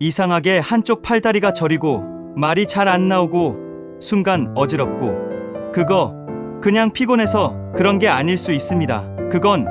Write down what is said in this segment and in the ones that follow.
이상하게 한쪽 팔다리가 저리고 말이 잘 안 나오고 순간 어지럽고 그거 그냥 피곤해서 그런 게 아닐 수 있습니다. 그건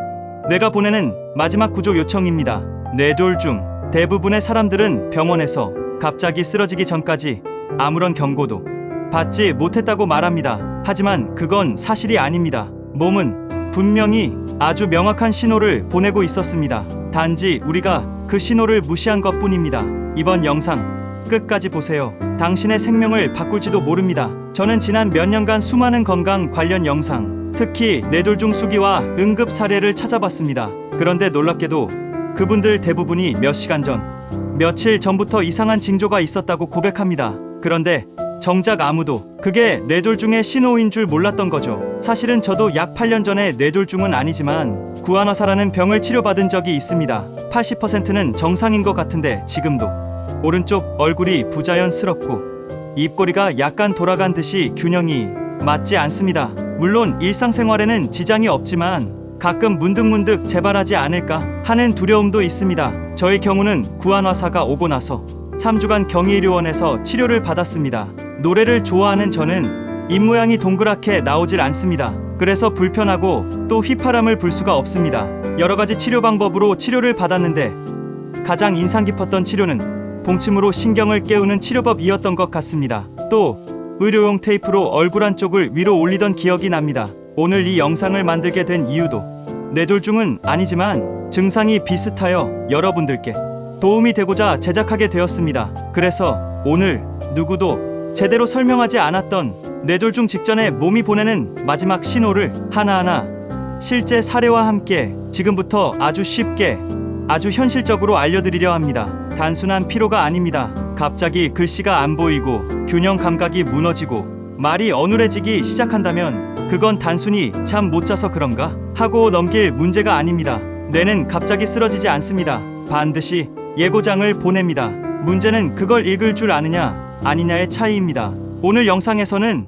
뇌가 보내는 마지막 구조 요청입니다. 뇌졸 중 대부분의 사람들은 병원에서 갑자기 쓰러지기 전까지 아무런 경고도 받지 못했다고 말합니다. 하지만 그건 사실이 아닙니다. 몸은 분명히 아주 명확한 신호를 보내고 있었습니다. 단지 우리가 그 신호를 무시한 것뿐입니다. 이번 영상 끝까지 보세요. 당신의 생명을 바꿀지도 모릅니다. 저는 지난 몇 년간 수많은 건강 관련 영상, 특히 뇌졸중 수기와 응급 사례를 찾아봤습니다. 그런데 놀랍게도 그분들 대부분이 몇 시간 전, 며칠 전부터 이상한 징조가 있었다고 고백합니다. 그런데 정작 아무도 그게 뇌졸중의 신호인 줄 몰랐던 거죠. 사실은 저도 약 8년 전에 뇌졸중은 아니지만 구안화사라는 병을 치료받은 적이 있습니다. 80%는 정상인 것 같은데 지금도 오른쪽 얼굴이 부자연스럽고 입꼬리가 약간 돌아간 듯이 균형이 맞지 않습니다. 물론 일상생활에는 지장이 없지만 가끔 문득문득 재발하지 않을까 하는 두려움도 있습니다. 저의 경우는 구안화사가 오고 나서 3주간 경희의료원에서 치료를 받았습니다. 노래를 좋아하는 저는 입모양이 동그랗게 나오질 않습니다. 그래서 불편하고 또 휘파람을 불 수가 없습니다. 여러가지 치료 방법으로 치료를 받았는데 가장 인상 깊었던 치료는 봉침으로 신경을 깨우는 치료법이었던 것 같습니다. 또 의료용 테이프로 얼굴 한쪽을 위로 올리던 기억이 납니다. 오늘 이 영상을 만들게 된 이유도 뇌졸중은 아니지만 증상이 비슷하여 여러분들께 도움이 되고자 제작하게 되었습니다. 그래서 오늘 누구도 제대로 설명하지 않았던 뇌졸중 직전에 몸이 보내는 마지막 신호를 하나하나 실제 사례와 함께 지금부터 아주 쉽게 아주 현실적으로 알려드리려 합니다. 단순한 피로가 아닙니다. 갑자기 글씨가 안 보이고 균형 감각이 무너지고 말이 어눌해지기 시작한다면 그건 단순히 잠 못 자서 그런가 하고 넘길 문제가 아닙니다. 뇌는 갑자기 쓰러지지 않습니다. 반드시 예고장을 보냅니다. 문제는 그걸 읽을 줄 아느냐 아니냐의 차이입니다. 오늘 영상에서는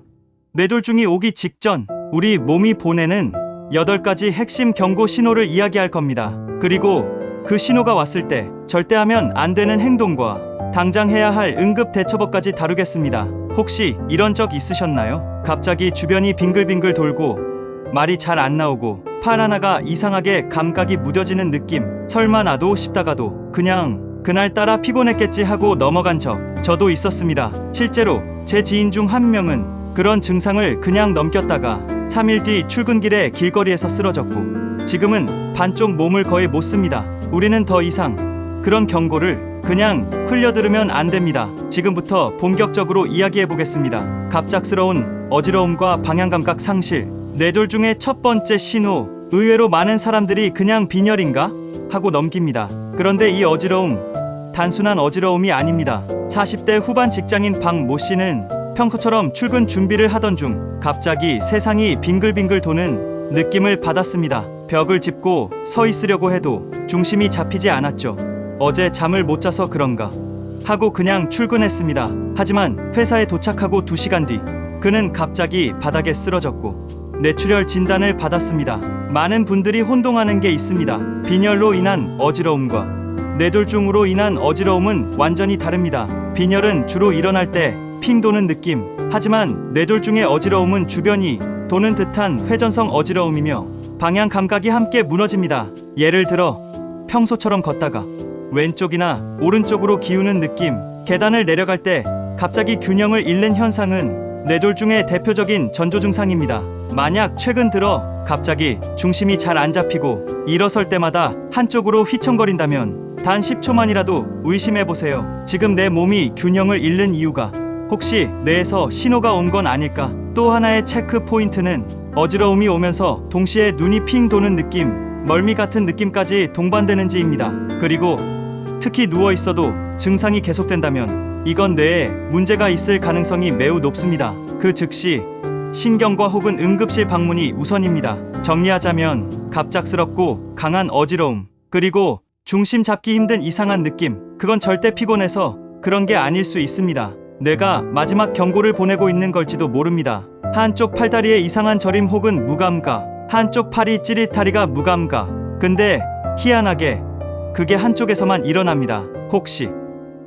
뇌졸중이 오기 직전 우리 몸이 보내는 8가지 핵심 경고 신호를 이야기할 겁니다. 그리고 그 신호가 왔을 때 절대 하면 안 되는 행동과 당장 해야 할 응급 대처법까지 다루겠습니다. 혹시 이런 적 있으셨나요? 갑자기 주변이 빙글빙글 돌고 말이 잘 안 나오고 팔 하나가 이상하게 감각이 무뎌지는 느낌. 설마 나도 싶다가도 그냥 그날따라 피곤했겠지 하고 넘어간 적 저도 있었습니다. 실제로 제 지인 중 한 명은 그런 증상을 그냥 넘겼다가 3일 뒤 출근길에 길거리에서 쓰러졌고 지금은 반쪽 몸을 거의 못 씁니다. 우리는 더 이상 그런 경고를 그냥 흘려들으면 안 됩니다. 지금부터 본격적으로 이야기해 보겠습니다. 갑작스러운 어지러움과 방향감각 상실. 뇌졸중의 첫 번째 신호. 의외로 많은 사람들이 그냥 빈혈인가 하고 넘깁니다. 그런데 이 어지러움 단순한 어지러움이 아닙니다. 40대 후반 직장인 박모 씨는 평소처럼 출근 준비를 하던 중 갑자기 세상이 빙글빙글 도는 느낌을 받았습니다. 벽을 짚고 서 있으려고 해도 중심이 잡히지 않았죠. 어제 잠을 못 자서 그런가 하고 그냥 출근했습니다. 하지만 회사에 도착하고 2시간 뒤 그는 갑자기 바닥에 쓰러졌고 뇌출혈 진단을 받았습니다. 많은 분들이 혼동하는 게 있습니다. 빈혈로 인한 어지러움과 뇌졸중으로 인한 어지러움은 완전히 다릅니다. 빈혈은 주로 일어날 때 핑 도는 느낌. 하지만 뇌졸중의 어지러움은 주변이 도는 듯한 회전성 어지러움이며 방향 감각이 함께 무너집니다. 예를 들어 평소처럼 걷다가 왼쪽이나 오른쪽으로 기우는 느낌. 계단을 내려갈 때 갑자기 균형을 잃는 현상은 뇌졸중의 대표적인 전조 증상입니다. 만약 최근 들어 갑자기 중심이 잘 안 잡히고 일어설 때마다 한쪽으로 휘청거린다면 단 10초만이라도 의심해보세요. 지금 내 몸이 균형을 잃는 이유가 혹시 뇌에서 신호가 온 건 아닐까? 또 하나의 체크 포인트는 어지러움이 오면서 동시에 눈이 핑 도는 느낌, 멀미 같은 느낌까지 동반되는지입니다. 그리고 특히 누워있어도 증상이 계속된다면 이건 뇌에 문제가 있을 가능성이 매우 높습니다. 그 즉시 신경과 혹은 응급실 방문이 우선입니다. 정리하자면 갑작스럽고 강한 어지러움, 그리고 중심 잡기 힘든 이상한 느낌, 그건 절대 피곤해서 그런 게 아닐 수 있습니다. 뇌가 마지막 경고를 보내고 있는 걸지도 모릅니다. 한쪽 팔다리에 이상한 저림 혹은 무감각, 한쪽 팔이 찌릿하리가 무감각. 근데 희한하게 그게 한쪽에서만 일어납니다. 혹시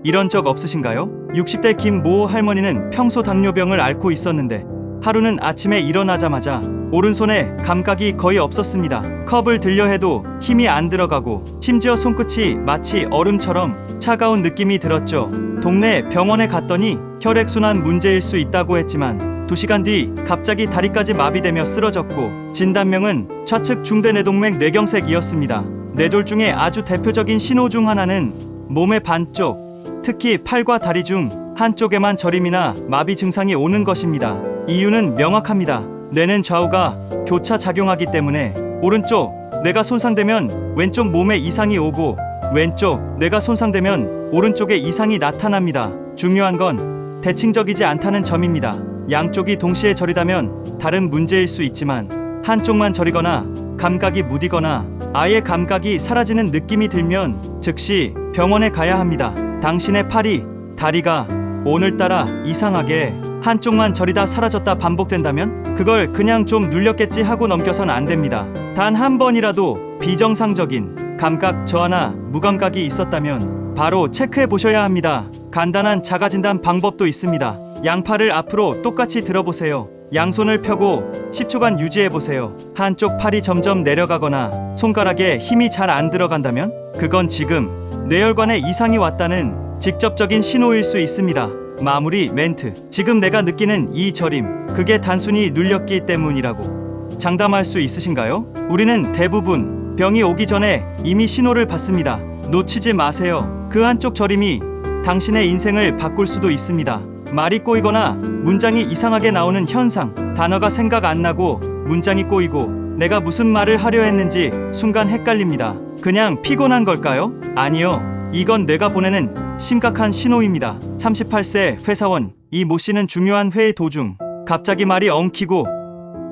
이런 적 없으신가요? 60대 김모 할머니는 평소 당뇨병을 앓고 있었는데 하루는 아침에 일어나자마자 오른손에 감각이 거의 없었습니다. 컵을 들려 해도 힘이 안 들어가고 심지어 손끝이 마치 얼음처럼 차가운 느낌이 들었죠. 동네 병원에 갔더니 혈액순환 문제일 수 있다고 했지만 2시간 뒤 갑자기 다리까지 마비되며 쓰러졌고 진단명은 좌측 중대뇌동맥 뇌경색이었습니다. 뇌돌 중에 아주 대표적인 신호 중 하나는 몸의 반쪽, 특히 팔과 다리 중 한쪽에만 저림이나 마비 증상이 오는 것입니다. 이유는 명확합니다. 뇌는 좌우가 교차 작용하기 때문에 오른쪽 뇌가 손상되면 왼쪽 몸에 이상이 오고 왼쪽 뇌가 손상되면 오른쪽에 이상이 나타납니다. 중요한 건 대칭적이지 않다는 점입니다. 양쪽이 동시에 저리다면 다른 문제일 수 있지만 한쪽만 저리거나 감각이 무디거나 아예 감각이 사라지는 느낌이 들면 즉시 병원에 가야 합니다. 당신의 팔이, 다리가 오늘따라 이상하게 한쪽만 저리다 사라졌다 반복된다면 그걸 그냥 좀 눌렸겠지 하고 넘겨선 안 됩니다. 단 한 번이라도 비정상적인 감각 저하나 무감각이 있었다면 바로 체크해 보셔야 합니다. 간단한 자가진단 방법도 있습니다. 양팔을 앞으로 똑같이 들어보세요. 양손을 펴고 10초간 유지해 보세요. 한쪽 팔이 점점 내려가거나 손가락에 힘이 잘 안 들어간다면 그건 지금 뇌혈관에 이상이 왔다는 직접적인 신호일 수 있습니다. 마무리 멘트. 지금 내가 느끼는 이 저림, 그게 단순히 눌렸기 때문이라고 장담할 수 있으신가요? 우리는 대부분 병이 오기 전에 이미 신호를 받습니다. 놓치지 마세요. 그 한쪽 저림이 당신의 인생을 바꿀 수도 있습니다. 말이 꼬이거나 문장이 이상하게 나오는 현상, 단어가 생각 안 나고 문장이 꼬이고 내가 무슨 말을 하려 했는지 순간 헷갈립니다. 그냥 피곤한 걸까요? 아니요. 이건 뇌가 보내는 심각한 신호입니다. 38세 회사원 이모 씨는 중요한 회의 도중 갑자기 말이 엉키고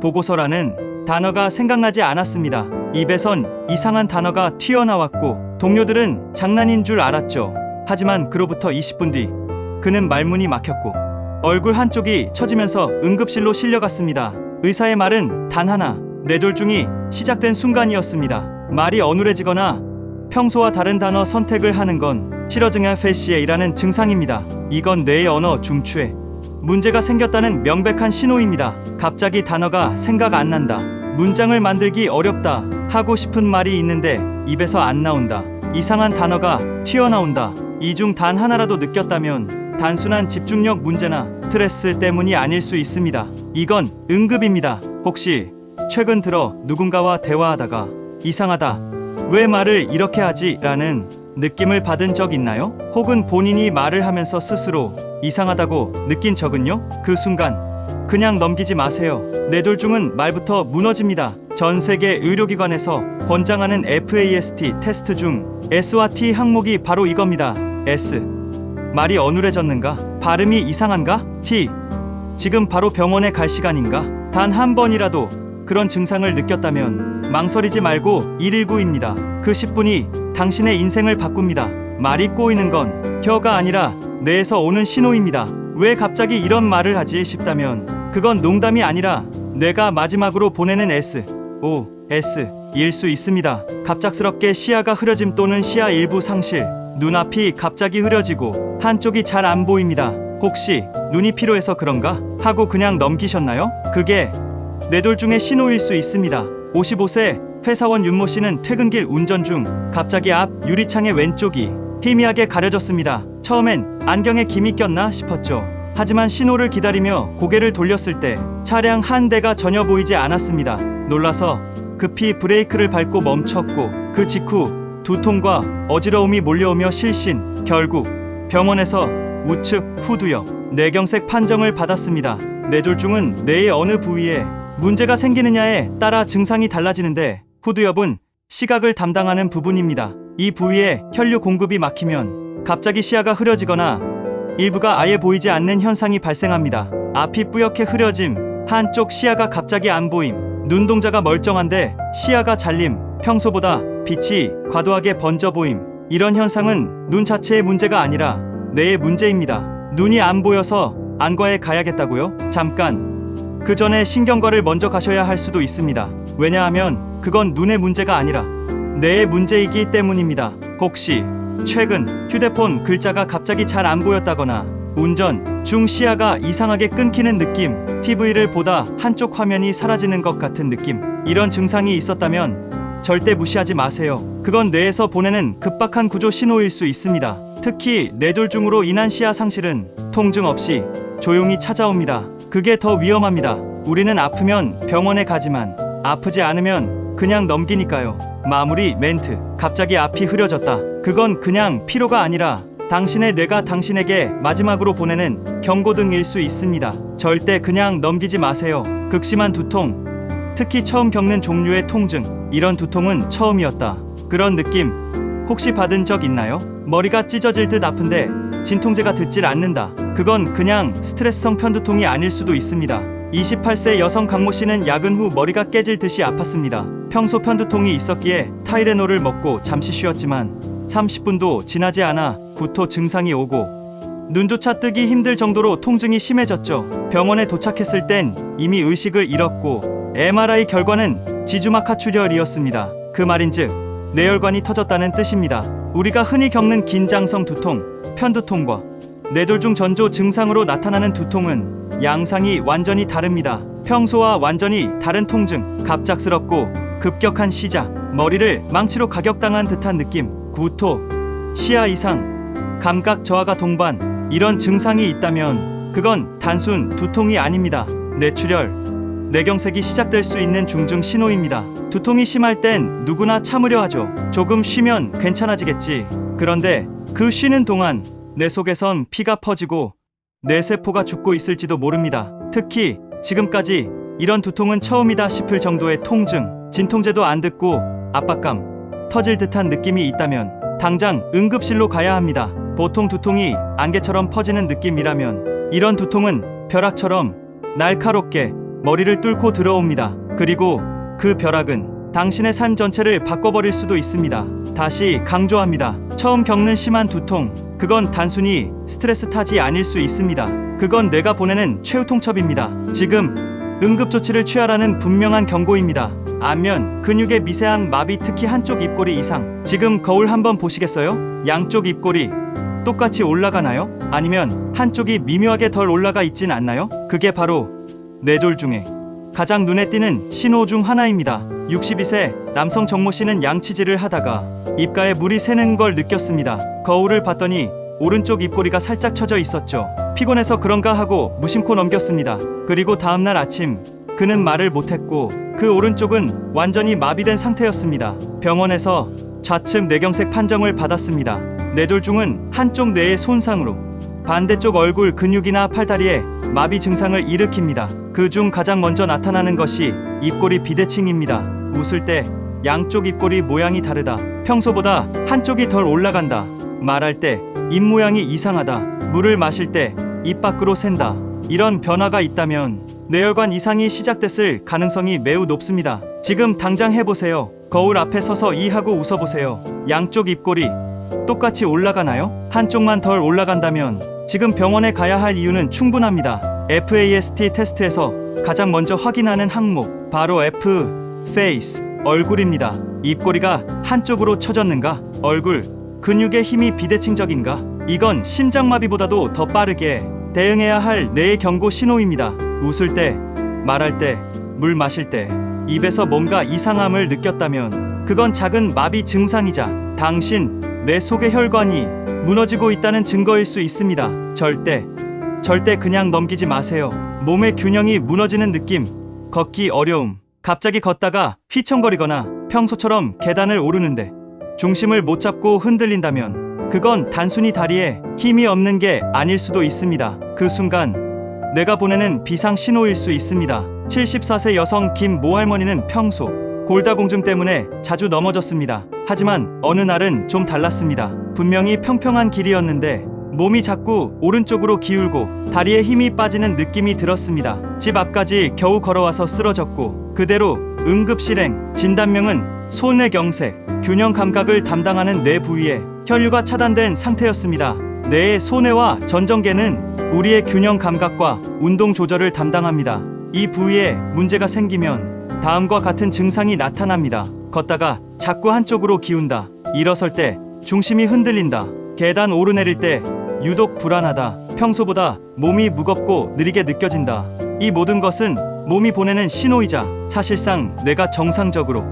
보고서라는 단어가 생각나지 않았습니다. 입에선 이상한 단어가 튀어나왔고 동료들은 장난인 줄 알았죠. 하지만 그로부터 20분 뒤 그는 말문이 막혔고 얼굴 한쪽이 처지면서 응급실로 실려갔습니다. 의사의 말은 단 하나, 뇌졸중이 시작된 순간이었습니다. 말이 어눌해지거나 평소와 다른 단어 선택을 하는 건 실어증야 페시에이라는 증상입니다. 이건 뇌의 언어 중추에 문제가 생겼다는 명백한 신호입니다. 갑자기 단어가 생각 안 난다. 문장을 만들기 어렵다. 하고 싶은 말이 있는데 입에서 안 나온다. 이상한 단어가 튀어나온다. 이 중 단 하나라도 느꼈다면 단순한 집중력 문제나 스트레스 때문이 아닐 수 있습니다. 이건 응급입니다. 혹시 최근 들어 누군가와 대화하다가 이상하다, 왜 말을 이렇게 하지? 라는 느낌을 받은 적 있나요? 혹은 본인이 말을 하면서 스스로 이상하다고 느낀 적은요? 그 순간 그냥 넘기지 마세요. 뇌졸중은 말부터 무너집니다. 전 세계 의료기관에서 권장하는 FAST 테스트 중 S와 T 항목이 바로 이겁니다. S. 말이 어눌해졌는가? 발음이 이상한가? T. 지금 바로 병원에 갈 시간인가? 단 한 번이라도 그런 증상을 느꼈다면 망설이지 말고 119입니다. 그 10분이 당신의 인생을 바꿉니다. 말이 꼬이는 건 혀가 아니라 뇌에서 오는 신호입니다. 왜 갑자기 이런 말을 하지 싶다면 그건 농담이 아니라 뇌가 마지막으로 보내는 SOS일 수 있습니다. 갑작스럽게 시야가 흐려짐 또는 시야 일부 상실, 눈앞이 갑자기 흐려지고 한쪽이 잘 안 보입니다. 혹시 눈이 피로해서 그런가? 하고 그냥 넘기셨나요? 그게 뇌졸중의 신호일 수 있습니다. 55세 회사원 윤모 씨는 퇴근길 운전 중 갑자기 앞 유리창의 왼쪽이 희미하게 가려졌습니다. 처음엔 안경에 김이 꼈나 싶었죠. 하지만 신호를 기다리며 고개를 돌렸을 때 차량 한 대가 전혀 보이지 않았습니다. 놀라서 급히 브레이크를 밟고 멈췄고 그 직후 두통과 어지러움이 몰려오며 실신, 결국 병원에서 우측 후두엽 뇌경색 판정을 받았습니다. 뇌졸중은 뇌의 어느 부위에 문제가 생기느냐에 따라 증상이 달라지는데 후두엽은 시각을 담당하는 부분입니다. 이 부위에 혈류 공급이 막히면 갑자기 시야가 흐려지거나 일부가 아예 보이지 않는 현상이 발생합니다. 앞이 뿌옇게 흐려짐, 한쪽 시야가 갑자기 안 보임, 눈동자가 멀쩡한데 시야가 잘림, 평소보다 빛이 과도하게 번져 보임. 이런 현상은 눈 자체의 문제가 아니라 뇌의 문제입니다. 눈이 안 보여서 안과에 가야겠다고요? 잠깐. 그 전에 신경과를 먼저 가셔야 할 수도 있습니다. 왜냐하면 그건 눈의 문제가 아니라 뇌의 문제이기 때문입니다. 혹시 최근 휴대폰 글자가 갑자기 잘 안 보였다거나 운전 중 시야가 이상하게 끊기는 느낌, TV를 보다 한쪽 화면이 사라지는 것 같은 느낌, 이런 증상이 있었다면 절대 무시하지 마세요. 그건 뇌에서 보내는 급박한 구조 신호일 수 있습니다. 특히 뇌졸중으로 인한 시야 상실은 통증 없이 조용히 찾아옵니다. 그게 더 위험합니다. 우리는 아프면 병원에 가지만 아프지 않으면 그냥 넘기니까요. 마무리 멘트. 갑자기 앞이 흐려졌다. 그건 그냥 피로가 아니라 당신의 뇌가 당신에게 마지막으로 보내는 경고등일 수 있습니다. 절대 그냥 넘기지 마세요. 극심한 두통, 특히 처음 겪는 종류의 통증, 이런 두통은 처음이었다. 그런 느낌 혹시 받은 적 있나요? 머리가 찢어질 듯 아픈데 진통제가 듣질 않는다. 그건 그냥 스트레스성 편두통이 아닐 수도 있습니다. 28세 여성 강모 씨는 야근 후 머리가 깨질 듯이 아팠습니다. 평소 편두통이 있었기에 타이레놀을 먹고 잠시 쉬었지만 30분도 지나지 않아 구토 증상이 오고 눈조차 뜨기 힘들 정도로 통증이 심해졌죠. 병원에 도착했을 땐 이미 의식을 잃었고 MRI 결과는 지주막하출혈이었습니다. 그 말인즉 뇌혈관이 터졌다는 뜻입니다. 우리가 흔히 겪는 긴장성 두통, 편두통과 뇌졸중 전조 증상으로 나타나는 두통은 양상이 완전히 다릅니다. 평소와 완전히 다른 통증, 갑작스럽고 급격한 시작, 머리를 망치로 가격당한 듯한 느낌, 구토, 시야 이상, 감각 저하가 동반, 이런 증상이 있다면 그건 단순 두통이 아닙니다. 뇌출혈, 뇌경색이 시작될 수 있는 중증 신호입니다. 두통이 심할 땐 누구나 참으려 하죠. 조금 쉬면 괜찮아지겠지. 그런데 그 쉬는 동안 뇌 속에선 피가 퍼지고 뇌세포가 죽고 있을지도 모릅니다. 특히 지금까지 이런 두통은 처음이다 싶을 정도의 통증, 진통제도 안 듣고 압박감, 터질 듯한 느낌이 있다면 당장 응급실로 가야 합니다. 보통 두통이 안개처럼 퍼지는 느낌이라면 이런 두통은 벼락처럼 날카롭게 머리를 뚫고 들어옵니다. 그리고 그 벼락은 당신의 삶 전체를 바꿔버릴 수도 있습니다. 다시 강조합니다. 처음 겪는 심한 두통, 그건 단순히 스트레스 탓이 아닐 수 있습니다. 그건 뇌가 보내는 최후통첩입니다. 지금 응급조치를 취하라는 분명한 경고입니다. 안면, 근육의 미세한 마비, 특히 한쪽 입꼬리 이상. 지금 거울 한번 보시겠어요? 양쪽 입꼬리 똑같이 올라가나요? 아니면 한쪽이 미묘하게 덜 올라가 있진 않나요? 그게 바로 뇌졸중의 가장 눈에 띄는 신호 중 하나입니다. 62세 남성 정모 씨는 양치질을 하다가 입가에 물이 새는 걸 느꼈습니다. 거울을 봤더니 오른쪽 입꼬리가 살짝 처져 있었죠. 피곤해서 그런가 하고 무심코 넘겼습니다. 그리고 다음날 아침 그는 말을 못했고 그 오른쪽은 완전히 마비된 상태였습니다. 병원에서 좌측 뇌경색 판정을 받았습니다. 뇌졸중은 한쪽 뇌의 손상으로 반대쪽 얼굴 근육이나 팔다리에 마비 증상을 일으킵니다. 그중 가장 먼저 나타나는 것이 입꼬리 비대칭입니다. 웃을 때 양쪽 입꼬리 모양이 다르다. 평소보다 한쪽이 덜 올라간다. 말할 때 입 모양이 이상하다. 물을 마실 때 입 밖으로 샌다. 이런 변화가 있다면 뇌혈관 이상이 시작됐을 가능성이 매우 높습니다. 지금 당장 해보세요. 거울 앞에 서서 이하고 웃어보세요. 양쪽 입꼬리 똑같이 올라가나요? 한쪽만 덜 올라간다면 지금 병원에 가야 할 이유는 충분합니다. FAST 테스트에서 가장 먼저 확인하는 항목, 바로 F, Face, 얼굴입니다. 입꼬리가 한쪽으로 처졌는가? 얼굴, 근육의 힘이 비대칭적인가? 이건 심장마비보다도 더 빠르게 대응해야 할 뇌의 경고 신호입니다. 웃을 때, 말할 때, 물 마실 때 입에서 뭔가 이상함을 느꼈다면 그건 작은 마비 증상이자 당신 뇌 속의 혈관이 무너지고 있다는 증거일 수 있습니다. 절대 그냥 넘기지 마세요. 몸의 균형이 무너지는 느낌, 걷기 어려움, 갑자기 걷다가 휘청거리거나 평소처럼 계단을 오르는데 중심을 못 잡고 흔들린다면 그건 단순히 다리에 힘이 없는 게 아닐 수도 있습니다. 그 순간 뇌가 보내는 비상 신호일 수 있습니다. 74세 여성 김 모 할머니는 평소 골다공증 때문에 자주 넘어졌습니다. 하지만 어느 날은 좀 달랐습니다. 분명히 평평한 길이었는데 몸이 자꾸 오른쪽으로 기울고 다리에 힘이 빠지는 느낌이 들었습니다. 집 앞까지 겨우 걸어와서 쓰러졌고 그대로 응급실행. 진단명은 소뇌경색. 균형 감각을 담당하는 뇌 부위에 혈류가 차단된 상태였습니다. 뇌의 소뇌와 전정계는 우리의 균형 감각과 운동 조절을 담당합니다. 이 부위에 문제가 생기면 다음과 같은 증상이 나타납니다. 걷다가 자꾸 한쪽으로 기운다. 일어설 때 중심이 흔들린다. 계단 오르내릴 때 유독 불안하다. 평소보다 몸이 무겁고 느리게 느껴진다. 이 모든 것은 몸이 보내는 신호이자 사실상 뇌가 정상적으로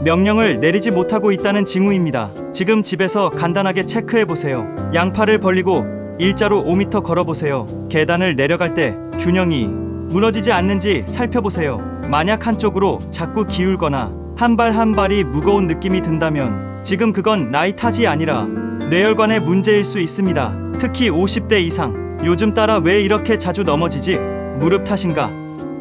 명령을 내리지 못하고 있다는 징후입니다. 지금 집에서 간단하게 체크해보세요. 양팔을 벌리고 일자로 5m 걸어보세요. 계단을 내려갈 때 균형이 무너지지 않는지 살펴보세요. 만약 한쪽으로 자꾸 기울거나 한 발 한 발이 무거운 느낌이 든다면 지금 그건 나이 탓이 아니라 뇌혈관의 문제일 수 있습니다. 특히 50대 이상, 요즘 따라 왜 이렇게 자주 넘어지지? 무릎 탓인가?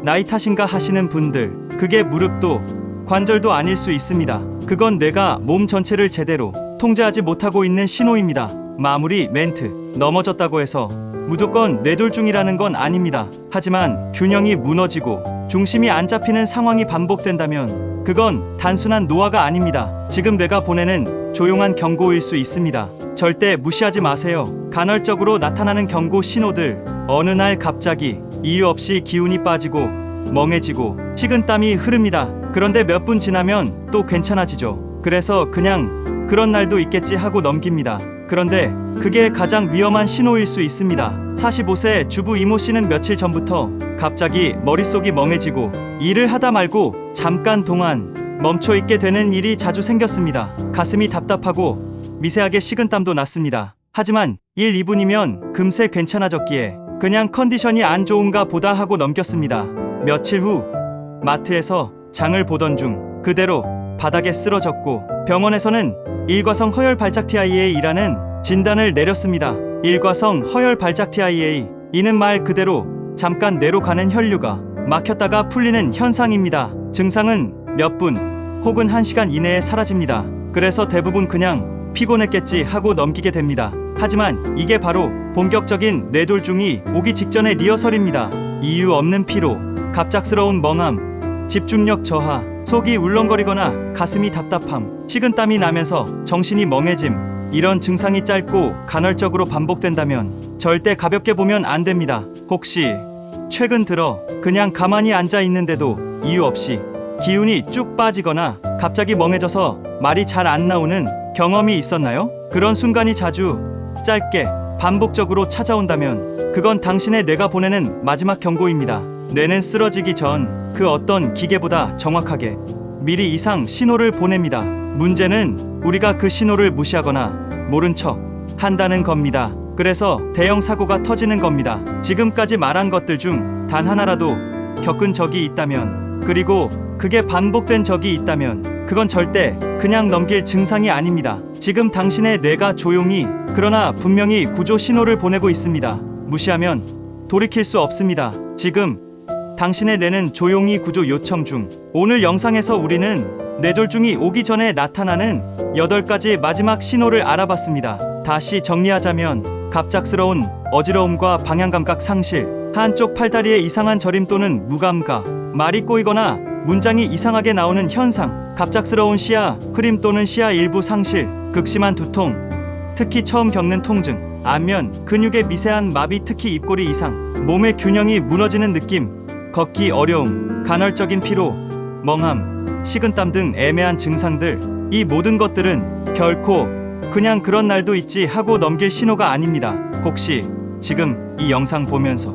나이 탓인가 하시는 분들, 그게 무릎도 관절도 아닐 수 있습니다. 그건 뇌가 몸 전체를 제대로 통제하지 못하고 있는 신호입니다. 마무리 멘트. 넘어졌다고 해서 무조건 뇌졸중이라는 건 아닙니다. 하지만 균형이 무너지고 중심이 안 잡히는 상황이 반복된다면 그건 단순한 노화가 아닙니다. 지금 뇌가 보내는 조용한 경고일 수 있습니다. 절대 무시하지 마세요. 간헐적으로 나타나는 경고 신호들. 어느 날 갑자기 이유 없이 기운이 빠지고 멍해지고 식은땀이 흐릅니다. 그런데 몇 분 지나면 또 괜찮아지죠. 그래서 그냥 그런 날도 있겠지 하고 넘깁니다. 그런데 그게 가장 위험한 신호일 수 있습니다. 45세 주부 이모 씨는 며칠 전부터 갑자기 머릿속이 멍해지고 일을 하다 말고 잠깐 동안 멈춰있게 되는 일이 자주 생겼습니다. 가슴이 답답하고 미세하게 식은땀도 났습니다. 하지만 1, 2분이면 금세 괜찮아졌기에 그냥 컨디션이 안 좋은가 보다 하고 넘겼습니다. 며칠 후 마트에서 장을 보던 중 그대로 바닥에 쓰러졌고 병원에서는 일과성 허열 발작 TIA라는 진단을 내렸습니다. 일과성 허열 발작 TIA, 이는 말 그대로 잠깐 뇌로 가는 혈류가 막혔다가 풀리는 현상입니다. 증상은 몇 분 혹은 1시간 이내에 사라집니다. 그래서 대부분 그냥 피곤했겠지 하고 넘기게 됩니다. 하지만 이게 바로 본격적인 뇌졸중이 오기 직전의 리허설입니다. 이유 없는 피로, 갑작스러운 멍함, 집중력 저하, 속이 울렁거리거나 가슴이 답답함, 식은땀이 나면서 정신이 멍해짐, 이런 증상이 짧고 간헐적으로 반복된다면 절대 가볍게 보면 안 됩니다. 혹시 최근 들어 그냥 가만히 앉아 있는데도 이유 없이 기운이 쭉 빠지거나 갑자기 멍해져서 말이 잘 안 나오는 경험이 있었나요? 그런 순간이 자주 짧게 반복적으로 찾아온다면 그건 당신의 뇌가 보내는 마지막 경고입니다. 뇌는 쓰러지기 전 그 어떤 기계보다 정확하게 미리 이상 신호를 보냅니다. 문제는 우리가 그 신호를 무시하거나 모른 척 한다는 겁니다. 그래서 대형 사고가 터지는 겁니다. 지금까지 말한 것들 중 단 하나라도 겪은 적이 있다면, 그리고 그게 반복된 적이 있다면 그건 절대 그냥 넘길 증상이 아닙니다. 지금 당신의 뇌가 조용히, 그러나 분명히 구조 신호를 보내고 있습니다. 무시하면 돌이킬 수 없습니다. 지금 당신의 뇌는 조용히 구조 요청 중. 오늘 영상에서 우리는 뇌졸중이 오기 전에 나타나는 8가지 마지막 신호를 알아봤습니다. 다시 정리하자면 갑작스러운 어지러움과 방향감각 상실, 한쪽 팔다리에 이상한 저림 또는 무감각, 말이 꼬이거나 문장이 이상하게 나오는 현상, 갑작스러운 시야 흐림 또는 시야 일부 상실, 극심한 두통, 특히 처음 겪는 통증, 안면 근육의 미세한 마비, 특히 입꼬리 이상, 몸의 균형이 무너지는 느낌, 걷기 어려움, 간헐적인 피로, 멍함, 식은땀 등 애매한 증상들, 이 모든 것들은 결코 그냥 그런 날도 있지 하고 넘길 신호가 아닙니다. 혹시 지금 이 영상 보면서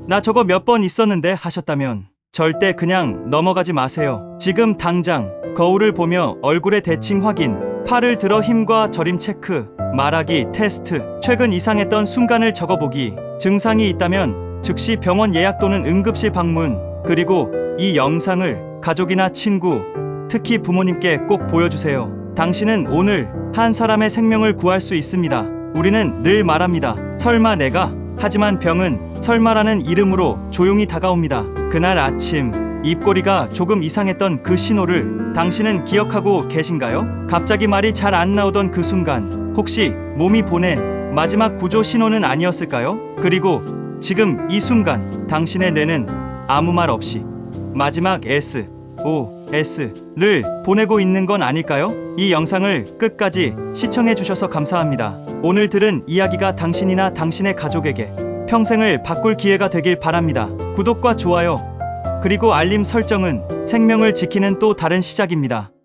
나 저거 몇 번 있었는데 하셨다면 절대 그냥 넘어가지 마세요. 지금 당장 거울을 보며 얼굴의 대칭 확인, 팔을 들어 힘과 저림 체크, 말하기 테스트, 최근 이상했던 순간을 적어보기, 증상이 있다면 즉시 병원 예약 또는 응급실 방문, 그리고 이 영상을 가족이나 친구, 특히 부모님께 꼭 보여주세요. 당신은 오늘 한 사람의 생명을 구할 수 있습니다. 우리는 늘 말합니다. 설마 내가? 하지만 병은 설마라는 이름으로 조용히 다가옵니다. 그날 아침 입꼬리가 조금 이상했던 그 신호를 당신은 기억하고 계신가요? 갑자기 말이 잘 안 나오던 그 순간, 혹시 몸이 보낸 마지막 구조 신호는 아니었을까요? 그리고 지금 이 순간 당신의 뇌는 아무 말 없이 마지막 SOS를 보내고 있는 건 아닐까요? 이 영상을 끝까지 시청해 주셔서 감사합니다. 오늘 들은 이야기가 당신이나 당신의 가족에게 평생을 바꿀 기회가 되길 바랍니다. 구독과 좋아요, 그리고 알림 설정은 생명을 지키는 또 다른 시작입니다.